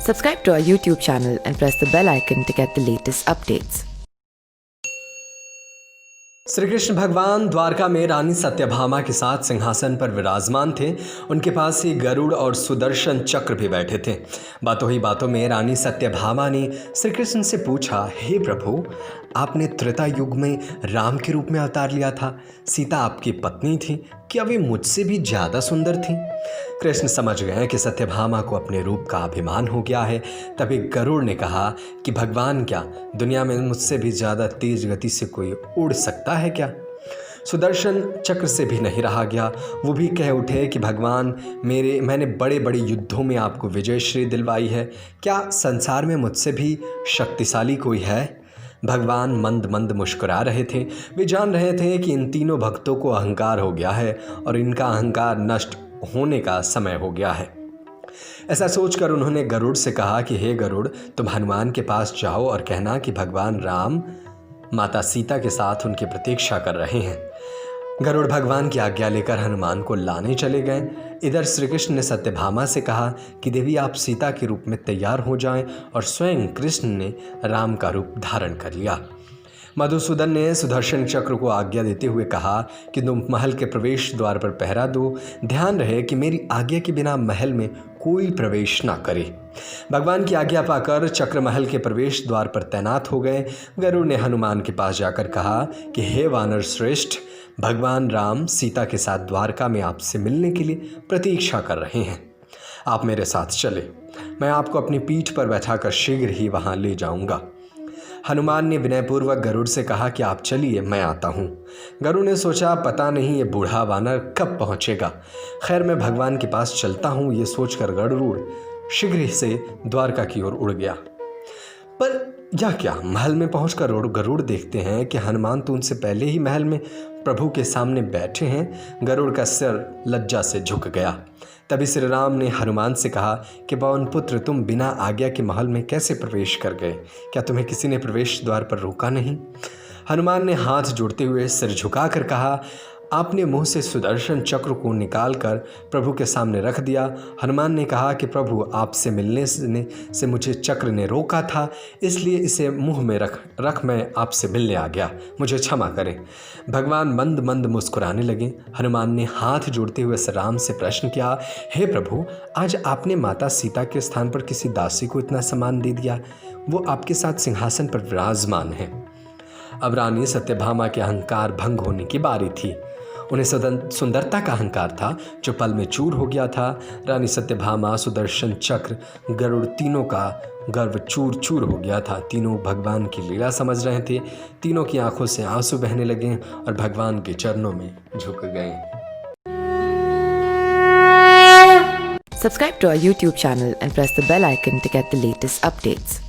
Subscribe to our YouTube channel and press the bell icon to get the latest updates. Shri Krishna भगवान द्वारका में रानी सत्यभामा के साथ सिंहासन पर विराजमान थे। उनके पास ही गरुड़ और सुदर्शन चक्र भी बैठे थे। बातों ही बातों में रानी सत्यभामा ने श्री कृष्ण से पूछा, हे प्रभु, आपने त्रेता युग में राम के रूप में अवतार लिया था। सीता आपकी पत्नी थी, क्या वे मुझसे भी ज़्यादा सुंदर थी? कृष्ण समझ गए कि सत्यभामा को अपने रूप का अभिमान हो गया है। तभी गरुड़ ने कहा कि भगवान, क्या दुनिया में मुझसे भी ज़्यादा तेज गति से कोई उड़ सकता है क्या? सुदर्शन चक्र से भी नहीं रहा गया। वो भी कह उठे कि भगवान, मैंने बड़े बड़े युद्धों में आपको विजय श्री दिलवाई है। क्या संसार में मुझसे भी शक्तिशाली कोई है? भगवान मंद मंद मुस्कुरा रहे थे। वे जान रहे थे कि इन तीनों भक्तों को अहंकार हो गया है और इनका अहंकार नष्ट होने का समय हो गया है। ऐसा सोचकर उन्होंने गरुड़ से कहा कि हे गरुड़, तुम हनुमान के पास जाओ और कहना कि भगवान राम माता सीता के साथ उनकी प्रतीक्षा कर रहे हैं। गरुड़ भगवान की आज्ञा लेकर हनुमान को लाने चले गए। इधर श्री कृष्ण ने सत्यभामा से कहा कि देवी, आप सीता के रूप में तैयार हो जाएं, और स्वयं कृष्ण ने राम का रूप धारण कर लिया। मधुसूदन ने सुदर्शन चक्र को आज्ञा देते हुए कहा कि तुम महल के प्रवेश द्वार पर पहरा दो। ध्यान रहे कि मेरी आज्ञा के बिना महल में कोई प्रवेश ना करे। भगवान की आज्ञा पाकर चक्र महल के प्रवेश द्वार पर तैनात हो गए। गरुड़ ने हनुमान के पास जाकर कहा कि हे वानर श्रेष्ठ, भगवान राम सीता के साथ द्वारका में आपसे मिलने के लिए प्रतीक्षा कर रहे हैं। आप मेरे साथ चले, मैं आपको अपनी पीठ पर बैठाकर शीघ्र ही वहां ले जाऊंगा। हनुमान ने विनयपूर्वक गरुड़ से कहा कि आप चलिए, मैं आता हूँ। गरुड़ ने सोचा, पता नहीं ये बूढ़ा वानर कब पहुँचेगा। खैर, मैं भगवान के पास चलता हूँ। ये सोचकर गरुड़ शीघ्र से द्वारका की ओर उड़ गया। पर यह क्या, महल में पहुंचकर गरुड़ देखते हैं कि हनुमान तो उनसे पहले ही महल में प्रभु के सामने बैठे हैं। गरुड़ का सिर लज्जा से झुक गया। तभी श्री राम ने हनुमान से कहा कि पवन पुत्र, तुम बिना आज्ञा के महल में कैसे प्रवेश कर गए? क्या तुम्हें किसी ने प्रवेश द्वार पर रोका नहीं? हनुमान ने हाथ जोड़ते हुए सिर झुकाकर कहा, आपने मुंह से सुदर्शन चक्र को निकालकर प्रभु के सामने रख दिया। हनुमान ने कहा कि प्रभु, आपसे मिलने से मुझे चक्र ने रोका था, इसलिए इसे मुंह में रख मैं आपसे मिलने आ गया, मुझे क्षमा करें। भगवान मंद मंद मुस्कुराने लगे। हनुमान ने हाथ जोड़ते हुए राम से प्रश्न किया, हे प्रभु, आज आपने माता सीता के स्थान पर किसी दासी को इतना सम्मान दे दिया। वो आपके साथ सिंहासन पर विराजमान है। अब रानी सत्यभामा के अहंकार भंग होने की बारी थी। उन्हें सुंदरता का अहंकार था जो पल में चूर हो गया था। रानी सत्यभामा, सुदर्शन चक्र, गरुड़, तीनों का गर्व चूर चूर हो गया था। तीनों भगवान की लीला समझ रहे थे। तीनों की आंखों से आंसू बहने लगे और भगवान के चरणों में झुक गए। Subscribe to our YouTube channel and press the bell icon to get the latest updates.